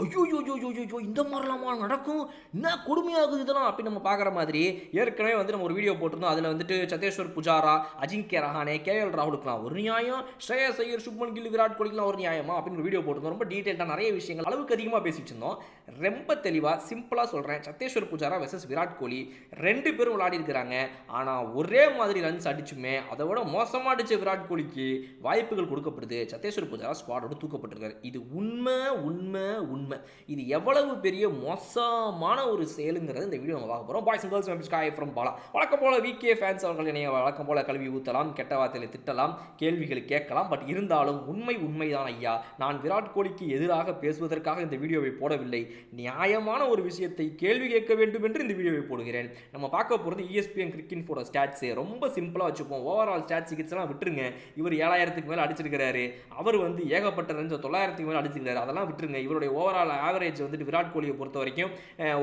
ஐயோ இந்த மாதிரிலாமா நடக்கும், என்ன கொடுமையாகுது இதெல்லாம் அப்படின்னு நம்ம பார்க்குற மாதிரி ஏற்கனவே வந்து நம்ம ஒரு வீடியோ போட்டிருந்தோம். அதில் வந்துட்டு சத்தேஸ்வர் புஜாரா, அஜிங்கிய ரஹானே, கேஎல் ராகுலுக்குலாம் ஒரு நியாயம், ஸ்ரேயஸ் ஐயர், சுப்மன் கில், விராட் கோலிக்குலாம் ஒரு நியாயமா அப்படின்னு ஒரு வீடியோ போட்டிருந்தோம். ரொம்ப டீட்டெயிலாக நிறைய விஷயங்கள் அளவுக்கு அதிகமாக பேசிட்டு இருந்தோம். ரொம்ப தெளிவாக சிம்பிளாக சொல்கிறேன், சத்தேஸ்வர் புஜாரா வெர்சஸ் விராட் கோலி ரெண்டு பேரும் விளையாடி இருக்கிறாங்க. ஆனால் ஒரே மாதிரி ரன்ஸ் அடிச்சுமே அதை விட மோசமாக அடித்த விராட் கோலிக்கு வாய்ப்புகள் கொடுக்கப்படுது. சத்தேஸ்வர் புஜாரா ஸ்குவாடோடு தூக்கப்பட்டிருக்காரு. இது உண்மை உண்மை உண்மை. இது எவ்வளவு பெரிய மோசமான ஒரு செயலுங்கிறது இந்த வீடியோ நம்ம பார்க்க போகிறோம். Boys and girls ஸ்காய் from Bala. வழக்கம் போல விகே ஃபேன்ஸ் அவர்கள் என்னைய வழக்கம் போல கல்வி ஊற்றலாம், கெட்ட வார்த்தையில திட்டலாம், கேள்விகளை கேட்கலாம். பட் இருந்தாலும் உண்மைதான் ஐயா. நான் விராட் கோலிக்கு எதிராக பேசுவதற்காக இந்த வீடியோவை போடவில்லை. நியாயமான ஒரு விஷயத்தை கேள்வி கேட்க வேண்டும் என்று இந்த வீடியோவை போடுகிறேன். நம்ம பார்க்க போகிறது ESPN கிரிக்கெட் ஃபோட ஸ்டாட்ஸ். ரொம்ப சிம்பிளாக வச்சுப்போம். ஓவரால் ஸ்டாட்ஸ் எல்லாம் விட்டுருங்க. இவர் 7000க்கு மேலே அடிச்சிருக்கிறாரு. அவர் வந்து ஏகப்பட்ட ரன்ஸ் 900க்கு மேலே அடிச்சிருக்காரு. அதெல்லாம் விட்டுருங்க. இவருடைய ஓவரால் ஆவரேஜ் வந்துட்டு விராட் கோலியை பொறுத்த வரைக்கும்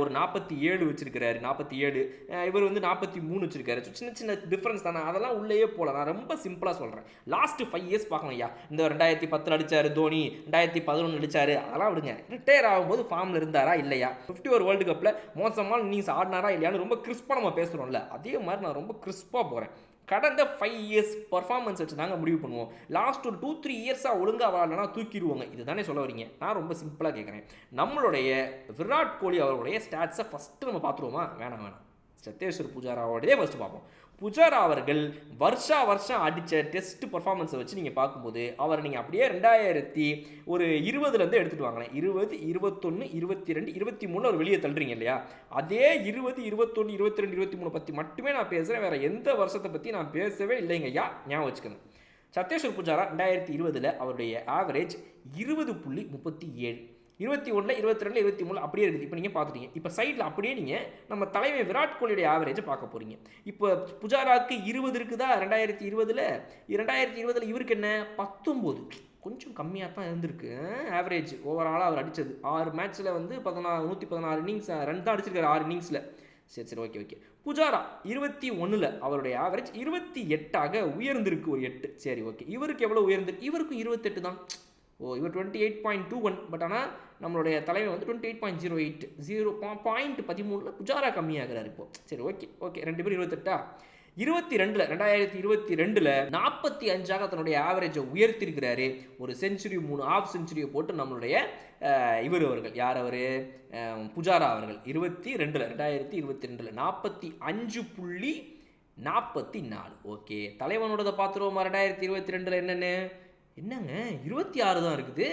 ஒரு 47 வச்சிருக்கிறாரு. 47. இவர் வந்து 43 வச்சிருக்காரு. சின்ன சின்ன டிஃபரன்ஸ் தானே, அதெல்லாம் உள்ளேயே போல. நான் ரொம்ப சிம்பிளாக சொல்கிறேன். லாஸ்ட் 5 இயர்ஸ் பார்க்கணும் ஐயா. இந்த 2010 அடிச்சாரு தோனி, 2011 அடிச்சாரு, அதெல்லாம் விடுங்க. ரிட்டையர் ஆகும்போது ஃபார்ம்ல இருந்தாரா இல்லையா, 51 வேர்ல்டு கப்பில் மோசமான இன்னிங்ஸ் ஆடினாரா இல்லையான்னு ரொம்ப கிறிஸ்பாக நம்ம பேசுகிறோம்ல, அதே மாதிரி நான் ரொம்ப கிறிஸ்பாக போகிறேன். கடந்த 5 இயர்ஸ் பர்ஃபார்மன்ஸ் வச்சு நாங்கள் முடிவு பண்ணுவோம். லாஸ்ட் ஒரு 2-3 இயர்ஸாக ஒழுங்காக வாழலைன்னா தூக்கிடுவோங்க. இதுதானே சொல்ல வரீங்க? நான் ரொம்ப சிம்பிளாக கேட்குறேன். நம்மளுடைய விராட் கோலி அவருடைய ஸ்டாட்ஸை ஃபஸ்ட்டு நம்ம பார்த்துருவோமா? வேணாம். சத்தேஸ்வர் புஜாராவோடய ஃபஸ்ட்டு பார்ப்போம். புஜாரா அவர்கள் வருஷம் அடித்த டெஸ்ட் பர்ஃபார்மன்ஸை வச்சு நீங்கள் பார்க்கும்போது அவர் நீங்கள் அப்படியே 2020 எடுத்துகிட்டு வாங்களேன். 20, 21, 22, 23 ஒரு வெளியே தள்ளுறீங்க இல்லையா? அதே 20, 21, 22, 23 பற்றி மட்டுமே நான் பேசுகிறேன். வேறு எந்த வருஷத்தை பற்றி நான் பேசவே இல்லைங்க ஐயா, ஞாபகம் வச்சுக்கணும். சத்தேஸ்வர் புஜாரா 2020 அவருடைய ஆவரேஜ் 20.37, 21, 22, 23 அப்படியே இருக்குது. இப்போ நீங்கள் பார்த்துட்டீங்க. இப்போ சைடில் அப்படியே நீங்கள் நம்ம தலைமை விராட் கோலியுடைய ஆவரேஜை பார்க்க போகிறீங்க. இப்போ புஜாராவுக்கு 20 இருக்குதா 2020? 2020 இவருக்கு என்ன 19, கொஞ்சம் கம்மியாக தான் இருந்திருக்கு ஆவரேஜ். ஓவராலாக அவர் அடித்தது 6 மேட்ச்சில் வந்து 116 இன்னிங்ஸ் ரன் தான் அடிச்சிருக்காரு 6 இன்னிங்ஸில். சரி ஓகே. புஜாரா 21 அவருடைய ஆவரேஜ் 28 உயர்ந்திருக்கு, ஒரு 8. சரி ஓகே. இவருக்கு எவ்வளோ உயர்ந்திருக்கு? இவருக்கும் 28 தான். இவர் 28.21. பட் ஆனால் நம்மளுடைய தலைமை வந்து 28.08, 0.13 புஜாரா கம்மியாகிறார் இப்போ. சரி ஓகே. 2 பேரும் 28. 2022 45 தன்னுடைய ஆவரேஜை உயர்த்திருக்கிறாரு. ஒரு செஞ்சுரி, 3 ஆஃப் செஞ்சுரியை போட்டு நம்மளுடைய இவர் அவர்கள் யார், அவர் புஜாரா அவர்கள் 2022 45.44. ஓகே. தலைவனோட பார்த்துருவோமா? 2022 என்னங்க 26 தான் இருக்குது.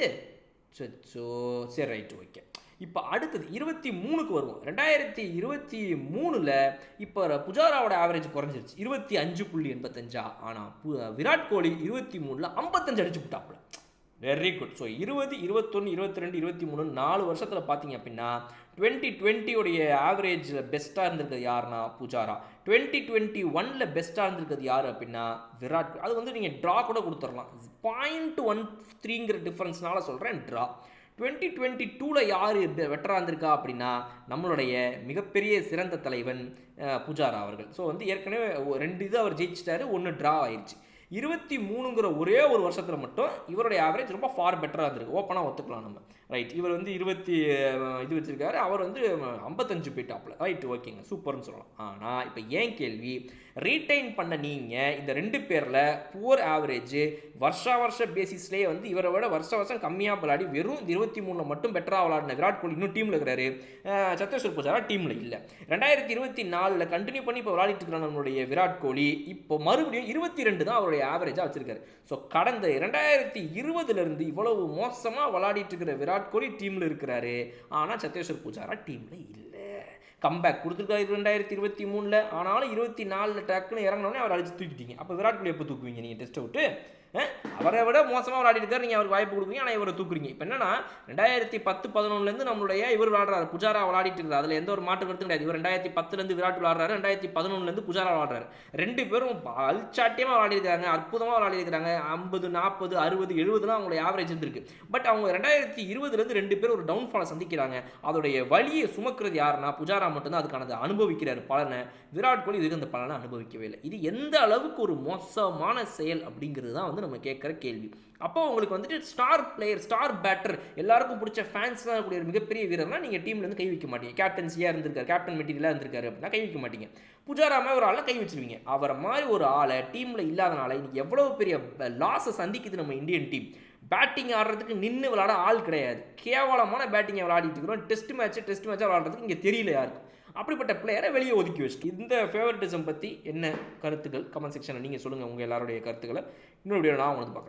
சரி ரைட்டு ஓகே. இப்போ அடுத்தது 23க்கு வருவோம். 2023 இப்போ புஜாராவோட ஆவரேஜ் குறைஞ்சிருச்சு 25.85. ஆனால் விராட் கோலி 23 55 அடிச்சு விட்டாப்புல. Very good. ஸோ 20, 21, 22, 23 4 வருஷத்தில் பார்த்தீங்க அப்படின்னா 2020 ஆவரேஜில் பெஸ்ட்டாக இருந்திருக்கிறது யாருன்னா புஜாரா. 2021 பெஸ்ட்டாக இருந்திருக்கிறது யார் அப்படின்னா விராட் கோலி. அது வந்து நீங்கள் ட்ரா கூட கொடுத்துடலாம். 0.13 டிஃபரன்ஸ்னால சொல்கிறேன் ட்ரா. 2022 யார் வெட்டராக இருந்திருக்கா அப்படின்னா நம்மளுடைய மிகப்பெரிய சிறந்த தலைவன் புஜாரா அவர்கள். ஸோ வந்து ஏற்கனவே 2 இது அவர் ஜெயிச்சிட்டாரு, 1 ட்ரா ஆயிடுச்சு. 23ங்கிற ஒரே ஒரு வருஷத்தில் மட்டும் இவருடைய ஆவரேஜ் ரொம்ப ஃபார் பெட்டராக இருந்திருக்கு. ஓப்பனாக ஒத்துக்கலாம் நம்ம. ரைட். இவர் வந்து 20 இது வச்சிருக்காரு, அவர் வந்து 55 போயிட்டாப்ல. ரைட் ஓகேங்க, சூப்பர்னு சொல்லலாம். ஆனால் இப்போ ஏன் கேள்வி, ரீட்டைன் பண்ண நீங்கள் இந்த 2 பேரில் புவர் ஆவரேஜ் வருஷ பேசிஸ்லேயே வந்து இவரை விட வருஷம் கம்மியாக விளையாடி வெறும் 23 மட்டும் பெட்டராக விளையாடின விராட் கோலி இன்னும் டீமில் இருக்கிறாரு. சத்தேஸ்வர் புஜாரா டீமில் இல்லை. 2024 கண்டினியூ பண்ணி இப்போ விளையாடிட்டு இருக்கிற நம்மளுடைய விராட் கோலி இப்போ மறுபடியும் 22 தான் அவருடைய ஆவரேஜாக வச்சிருக்காரு. ஸோ கடந்த 2020 இவ்வளவு மோசமாக விளையாடிட்டு இருக்கிற விராட் கோலி டீமில் இருக்கிறாரு. ஆனால் சத்தேஸ்வர் புஜாரா டீமில் இல்லை. கம்பேக் கொடுத்துருக்காரு 2023. ஆனாலும் 24 டக்குன்னு இறங்கினோடனே அவர் அடிச்சு தூக்கிட்டீங்க. அப்போ விராட் கோலி எப்போ தூக்குவீங்க நீங்கள் டெஸ்ட்டை விட்டு? அவரை விட மோசமாக விளையாடிருக்காரு, நீங்கள் அவருக்கு வாய்ப்பு கொடுக்குறீங்க, ஆனால் இவரை தூக்குறீங்க. இப்போ என்னன்னா 2010-11 நம்மளுடைய இவர் விளாடுறாரு, புஜாரா விளையாடிட்டு இருக்காரு. அதில் எந்த ஒரு மாற்று கருத்து கிடையாது. இவர் 2010 விராட் விளாடுறாரு, 2011 புஜாரா விளாடுறாரு. 2 பேரும் அல்சாட்டியமாக விளையாடிருக்காங்க, அற்புதமாக விளையாடிருக்காங்க. 50, 40, 60, 70 அவங்களுடைய ஆவரேஜ் இருந்திருக்கு. பட் அவங்க 2020 2 பேர் ஒரு டவுன்ஃபாலை சந்திக்கிறாங்க. அதோடைய வழியை சுமக்கிறது யாருன்னா புஜாரா மட்டும்தான். அதுக்கானது அனுபவிக்கிறார் பலனை. விராட் கோலி இதுக்கு அந்த பலனை அனுபவிக்கவே இல்லை. இது எந்த அளவுக்கு ஒரு மோசமான செயல் அப்படிங்கிறது தான் வந்து நம்ம கேட்குற கேள்வி. அப்போ உங்களுக்கு வந்துட்டு ஸ்டார் பிளேயர், ஸ்டார் பேட்டர், எல்லாருக்கும் பிடிச்ச ஃபேன்ஸ் தான் கூடிய ஒரு மிகப்பெரிய வீரர்னா நீங்கள் டீம்லேருந்து கை வைக்க மாட்டீங்க. கேப்டன்சியாக இருந்திருக்காரு, கேப்டன் மெட்டீரியலாக இருந்திருக்காரு அப்படின்னா கை வைக்க மாட்டீங்க. புஜாராமே ஒரு ஆளை கை வச்சிருவீங்க. அவரை மாதிரி ஒரு ஆளை டீமில் இல்லாதனால இன்னைக்கு எவ்வளோ பெரிய லாஸை சந்திக்குது நம்ம இந்தியன் டீம். பேட்டிங் ஆடுறதுக்கு நின்று விளாட ஆள் கிடையாது. கேவலமான பேட்டிங்கை விளையாடிட்டு இருக்கிறோம். டெஸ்ட் மேட்சாக விளாடுறதுக்கு இங்கே தெரியல யாருக்கும். அப்படிப்பட்ட பிளேயரை வெளியே ஒதுக்கி வச்சுட்டு இந்த ஃபேவரட்டிசம் பற்றி என்ன கருத்துக்கள் கமெண்ட் செக்ஷனில் நீங்கள் சொல்லுங்கள். உங்கள் எல்லாருடைய கருத்துக்களை இன்னொரு வீடியோ நான் வந்து பார்க்குறேன்.